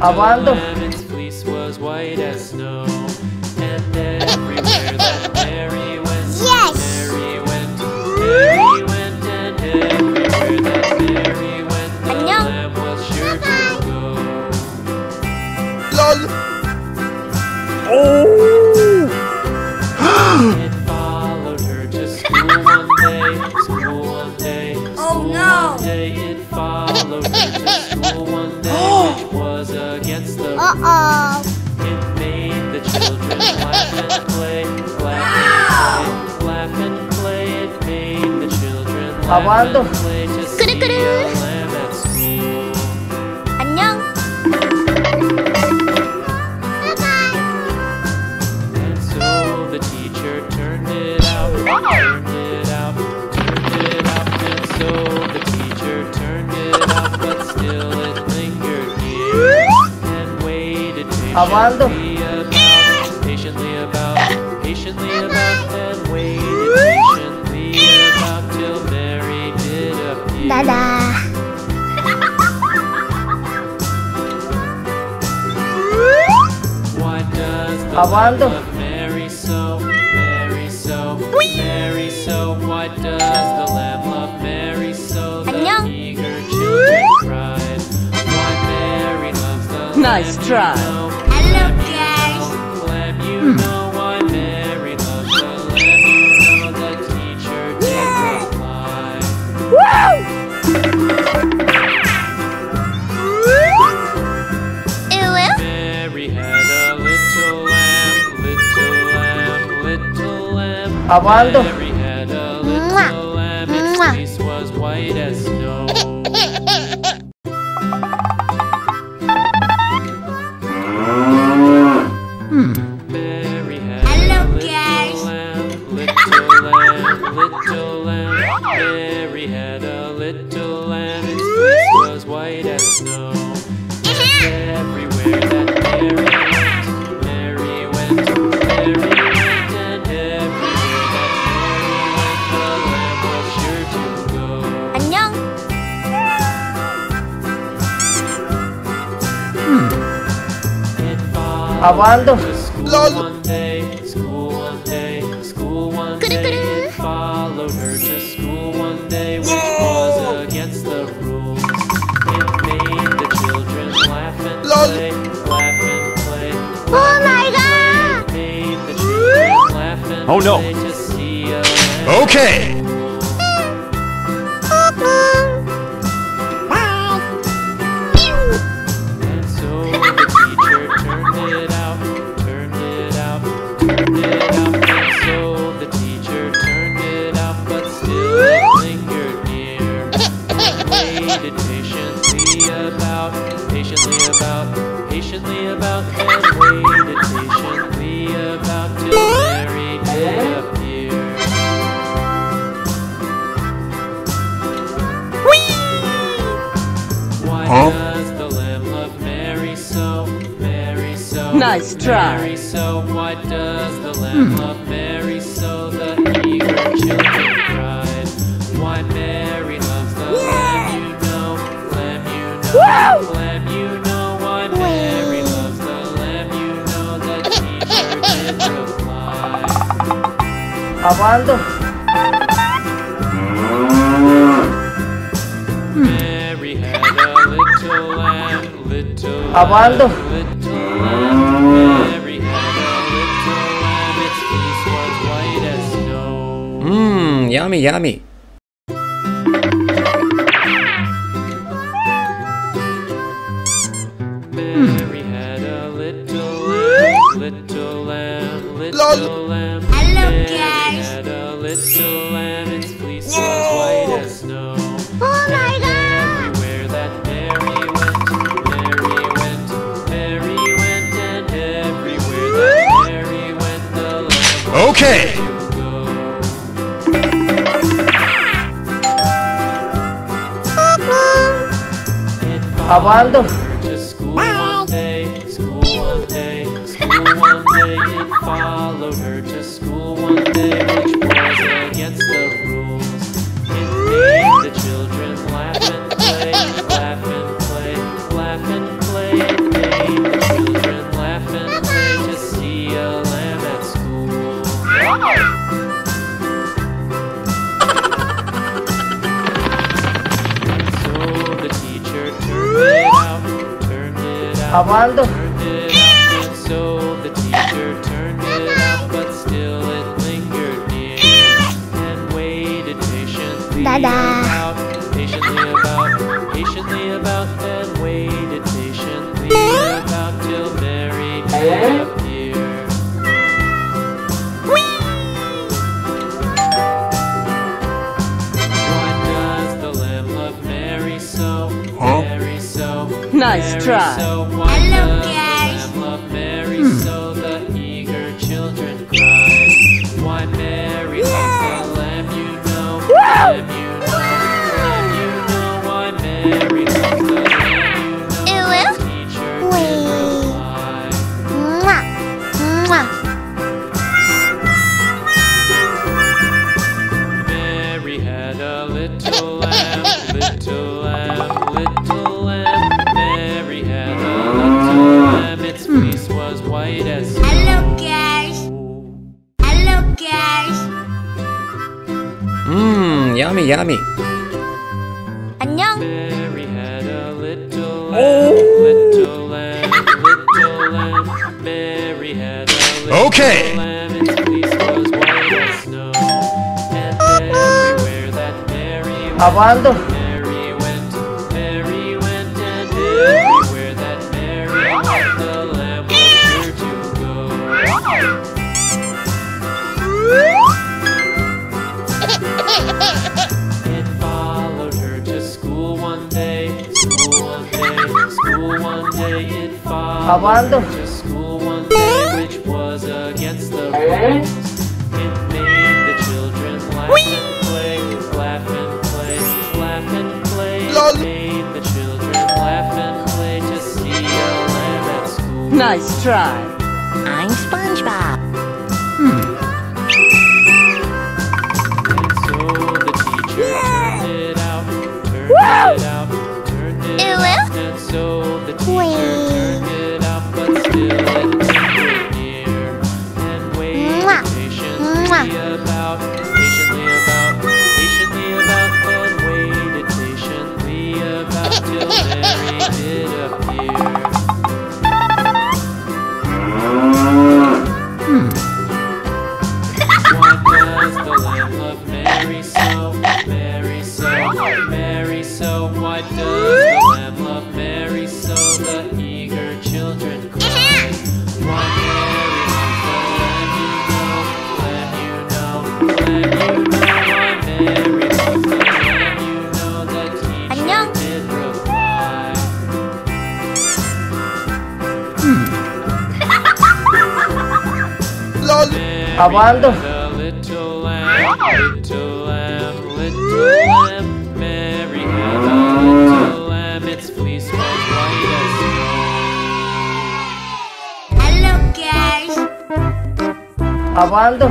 Apaan tuh? Its fleece was white as snow, and everywhere that Mary went, Mary went, Mary went, and everywhere that Mary went, the lamb was sure to go. LOL. It followed her to school one day, school one day, school one day. It followed her to school one day, which was against the rules. It made the children laugh and play, laugh and play. It made the children laugh and play to see a lamb at school. 안녕. And so the teacher turned it out, turned it out, turned it out. And so the teacher turned it out, but still it lingered near and waited patiently about, and waited patiently about till Mary did appear. Dadah. Why does the lamb love Mary so, Mary so, Mary so? Why does the lamb love Mary so? The eager children cried. Why Mary loves the lamb. Nice try. Hello, guys. Lamb, you know why Mary loves the lamb. You know the teacher did reply. Mary had a little lamb, little lamb, little lamb. Apaan tuh? Mary had a little lamb, its fleece was white as snow. Mary had Hello, a guys. little lamb, little lamb, little lamb. Mary had a little lamb, its fleece was white as snow. Everywhere that Mary went, Mary went, and everywhere that Mary went, the lamb was sure to go. 안녕. It Apaan tuh? followed to school one day, school one day, school one day. It followed her to school one day, which was against the rules. It made the children laugh and play, laugh and play. Oh my God. It made the children laugh and Oh, no. play to see a lamb. Okay. And so the teacher turned it out, turned it out, turned it out. And so the teacher turned it out, but still it lingered near. And waited patiently about, patiently about, and waited patiently about till Mary did appear. Why does the lamb love Mary so, Mary so? Nice try. Mary so. Why does the lamb love Mary so? The eager children cried. Why Mary loves the lamb, you know, lamb, you know, lamb, you know. Why Mary loves the lamb, you know. The teacher did reply. Apaan tuh? Mary had a little lamb, little Apaan tuh? little lamb. Mary had a little lamb, its fleece was white as snow. Yummy, yummy. Mary had a little lamb, little lamb, little lamb. Hello, Mary guys. had a little lamb, its fleece was white as snow. Oh my God. Everywhere that Mary went, Mary went, Mary went, and everywhere that Mary went, the lamb Okay. to go. It Apaan tuh? followed her to school one day, school one day, school one day. It followed her to school one day, which was against the rules. It made the children laugh and play, laugh and play, laugh and play. It made Aguando. turned it up, and so the teacher turned it up, but still it lingered near and waited patiently about, patiently about, and waited patiently about till Mary did appear. Why does the lamb love Mary so? Mary so. Nice Mary try. so. Why Hello, does the guys. lamb love Mary so? The eager children cried. Why Mary loves the lamb, you know. Lamb, you know. Lamb, you know. Why Mary loves the lamb, you know. The teacher did reply. Mwah. Mwah. Mary had a little lamb, little lamb, little lamb. Mary had a little lamb, its fleece was white as snow. Hello, guys. Hello, guys. Yummy, yummy. 안녕. Mary had a little lamb, little lamb, little lamb. Mary had a little lamb, its fleece was white as snow. And everywhere that Mary went, Aguando. Mary went, and everywhere that Mary went, the lamb was sure to go. It followed her to school one day, school one day, school one day. It followed Aguando. her to school one day, which was against the rules. It made the children laugh and play, laugh and play, laugh and play. It made the children laugh and play to see a lamb at school. Nice try. I'm SpongeBob. And so the teacher turned it out, turned it out, turned it out. And so the teacher turned it out, but still it lingered near and waited patiently about, patiently about, patiently about, and waited patiently about till Mary did appear. Why does the lamb love Mary so? Mary so, Mary so. Why does the lamb love Mary so? The eager children cry. Why Mary loves the lamb, you know. Lamb, you know. Lamb, you know. Why Mary loves the lamb, you know. The teacher 안녕. did reply. Mary Aguando. had a little lamb, little lamb, little lamb. Mary had a little lamb, its fleece was white as snow. Hello, guys. Aguando.